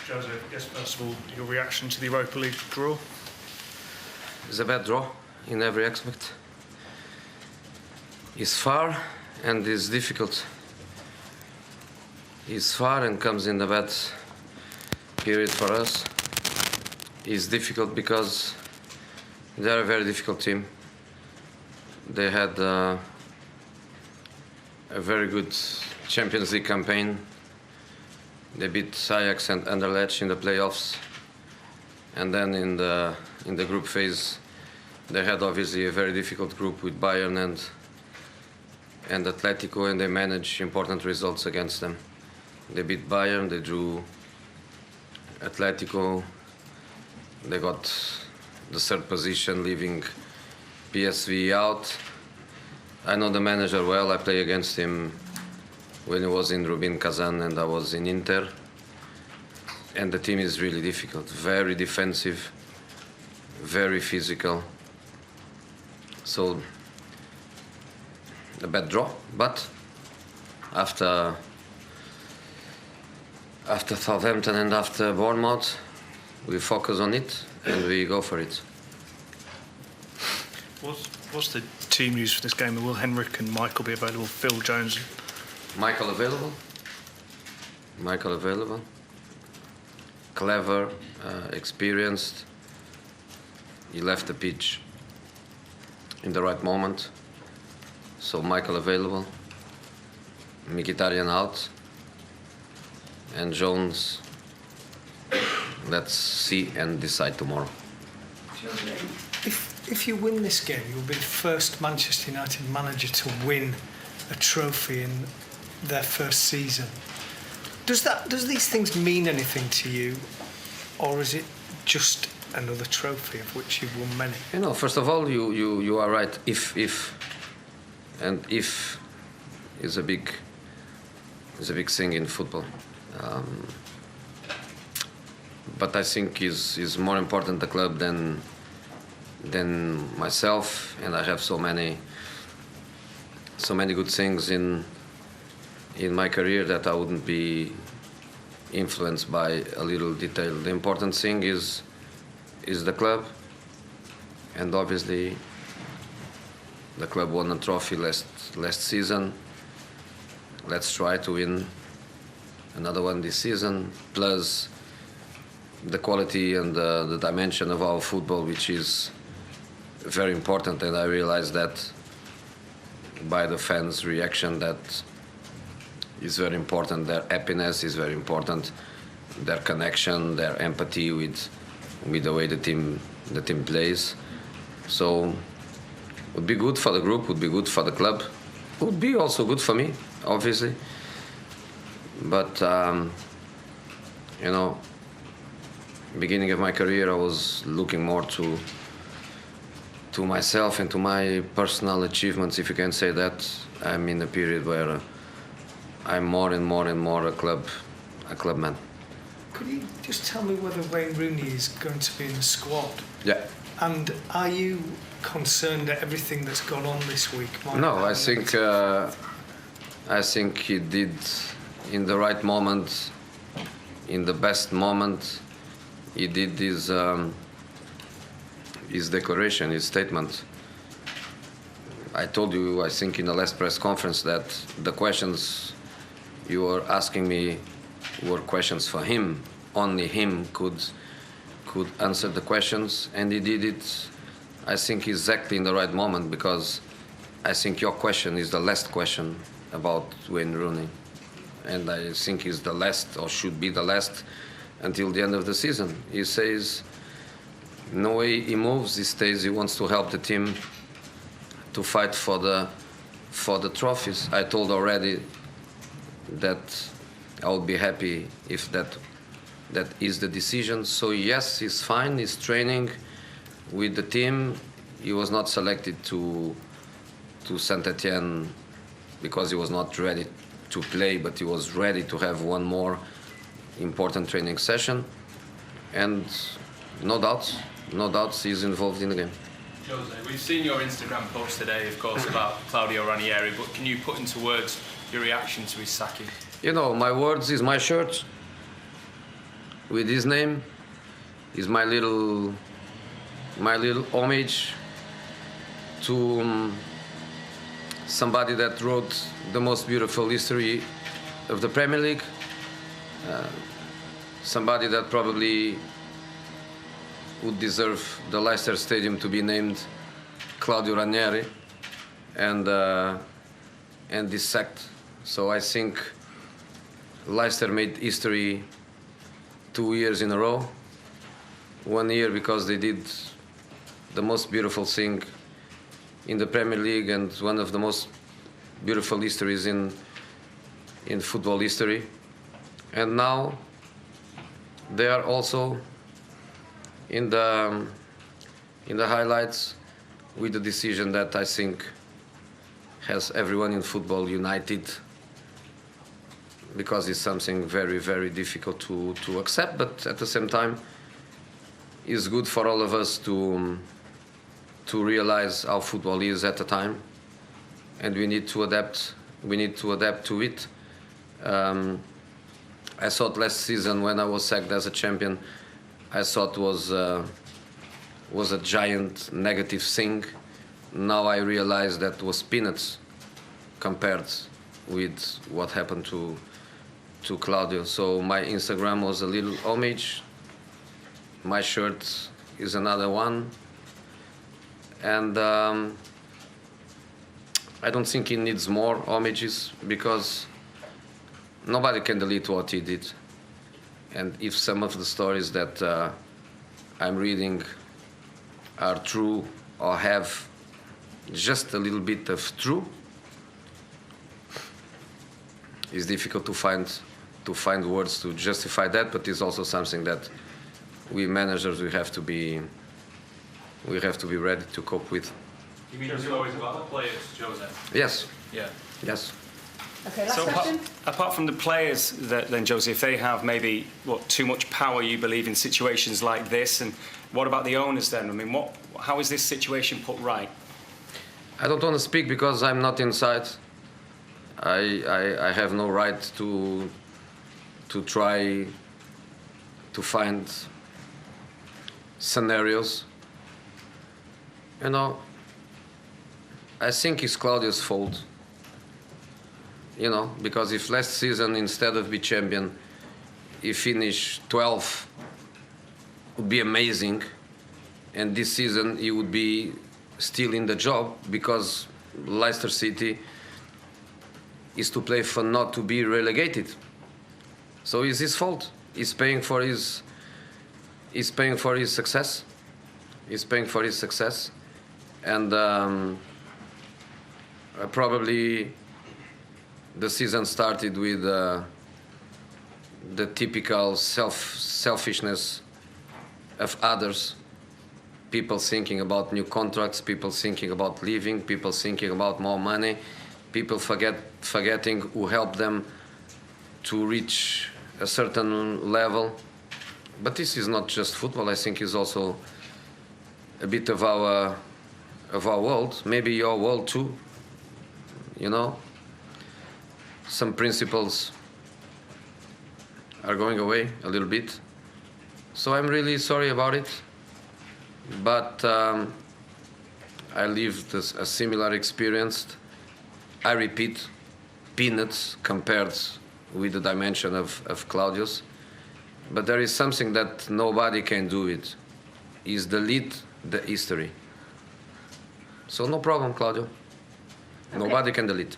Jose, yes, first of all, your reaction to the Europa League draw? It's a bad draw in every aspect. It's far and it's difficult. It's far and comes in a bad period for us. It's difficult because they're a very difficult team. They had a very good Champions League campaign. They beat Ajax and Anderlecht in the playoffs, and then in the group phase, they had obviously a very difficult group with Bayern and Atletico, and they managed important results against them. They beat Bayern, they drew Atletico, they got the third position, leaving PSV out. I know the manager well. I played against him when he was in Rubin Kazan and I was in Inter. And the team is really difficult, very defensive, very physical. So, a bad draw, but after Southampton and after Bournemouth, we focus on it and we go for it. What's the team news for this game? Will Henrik and Michael be available? Phil Jones? Michael available. Clever, experienced. He left the pitch in the right moment. So Michael available. Mkhitaryan out. And Jones, let's see and decide tomorrow. If you win this game, you'll be the first Manchester United manager to win a trophy in their first season. Does these things mean anything to you, or is it just another trophy of which you've won many? You know, first of all, you are right. If is a big thing in football. But I think is more important the club than myself, and I have so many good things in my career that I wouldn't be influenced by a little detail. The important thing is the club, and obviously the club won a trophy last season. Let's try to win another one this season, plus the quality and the dimension of our football, which is very important, and I realize that by the fans' reaction that is very important. Their happiness is very important. Their connection, their empathy with the way the team plays. So would be good for the group, would be good for the club, would be also good for me, obviously. But you know, beginning of my career, I was looking more to myself and to my personal achievements, if you can say that. I'm in a period where I'm more and more a club man. Could you just tell me whether Wayne Rooney is going to be in the squad? Yeah. And are you concerned at everything that's gone on this week? No, I think he did in the right moment, in the best moment. He did his declaration, his statement. I told you, I think, in the last press conference that the questions you were asking me were questions for him. Only him could answer the questions, and he did it, I think, exactly in the right moment, because I think your question is the last question about Wayne Rooney, and I think it's the last, or should be the last, until the end of the season. He says no way he moves. He stays. He wants to help the team to fight for the trophies. I told already that I would be happy if that is the decision. So yes, he's fine. He's training with the team. He was not selected to Saint-Étienne because he was not ready to play, but he was ready to have one more important training session. And no doubts he's involved in the game. Jose, we've seen your Instagram post today, of course, about Claudio Ranieri, but can you put into words your reaction to his sacking? You know, my words is my shirt. with his name. Is my little homage to somebody that wrote the most beautiful history of the Premier League. Somebody that probably would deserve the Leicester Stadium to be named Claudio Ranieri and dissect. So I think Leicester made history 2 years in a row. 1 year because they did the most beautiful thing in the Premier League and one of the most beautiful histories in football history. And now they are also in the highlights with a decision that I think has everyone in football united, because it's something very, very difficult to accept, but at the same time it's good for all of us to realize how football is at the time, and we need to adapt. We need to adapt to it. I thought last season when I was sacked as a champion, I thought was a giant negative thing. Now I realize that was peanuts compared with what happened to Claudio. So my Instagram was a little homage. My shirt is another one. And I don't think he needs more homages, because nobody can delete what he did. And if some of the stories that I'm reading are true or have just a little bit of true, it's difficult to find words to justify that, but it's also something that we managers we have to be ready to cope with. You mean it's always about the players, Jose? Yes. Yeah. Yes. Okay, last So question. apart from the players, then Jose, if they have maybe too much power, you believe, in situations like this, and what about the owners then? I mean, how is this situation put right? I don't want to speak because I'm not inside. I have no right to try to find scenarios. You know, I think it's Claudio's fault. You know, because if last season, instead of be champion, he finished 12th, would be amazing. And this season he would be still in the job, because Leicester City is to play for not to be relegated. So it's his fault. He's paying for his success. He's paying for his success. And probably the season started with the typical selfishness of others. People thinking about new contracts, people thinking about leaving, people thinking about more money, people forgetting who helped them to reach a certain level. But this is not just football. I think it's also a bit of our world, maybe your world too. You know, some principles are going away a little bit. So I'm really sorry about it. But I lived a similar experience. I repeat, peanuts compared with the dimension of Claudio's. But there is something that nobody can do it, is delete the history. So no problem, Claudio. Okay. Nobody can delete.